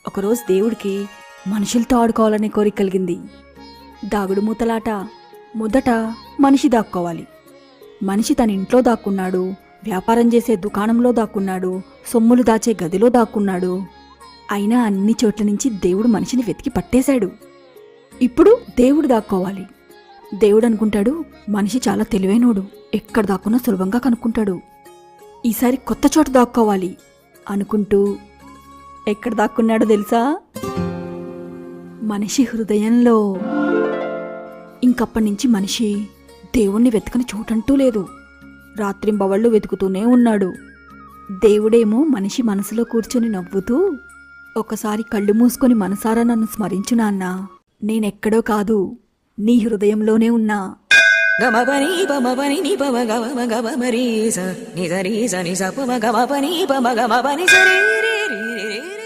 ఒకరోజు దేవుడికి మనుషులతో ఆడుకోవాలనే కోరిక కలిగింది. దాగుడు మూతలాట. మొదట మనిషి దాక్కోవాలి. మనిషి తన ఇంట్లో దాక్కున్నాడు, వ్యాపారం చేసే దుకాణంలో దాక్కున్నాడు, సొమ్ములు దాచే గదిలో దాక్కున్నాడు. అయినా అన్ని చోట్ల నుంచి దేవుడు మనిషిని వెతికి పట్టేశాడు. ఇప్పుడు దేవుడు దాక్కోవాలి. దేవుడు అనుకుంటాడు, మనిషి చాలా తెలివైనోడు, ఎక్కడ దాక్కున్నా సులభంగా కనుక్కుంటాడు. ఈసారి కొత్త చోట దాక్కోవాలి అనుకుంటూ ఎక్కడ దాక్కున్నాడో తెలుసా? మనిషి హృదయంలో. ఇంకప్పటినుంచి మనిషి దేవుణ్ణి వెతకని చోటంటూ లేదు. రాత్రింబవళ్ళు వెతుకుతూనే ఉన్నాడు. దేవుడేమో మనిషి మనసులో కూర్చొని నవ్వుతూ, ఒకసారి కళ్ళు మూసుకొని మనసారా నన్ను స్మరించు నాన్నా, నేనెక్కడో కాదు, నీ హృదయంలోనే ఉన్నా. గమపని పమపని ని పమ గమ గమ మరీ స ని సరి స ని స పమ గమపని పమ గమపని సరి రే రే రే.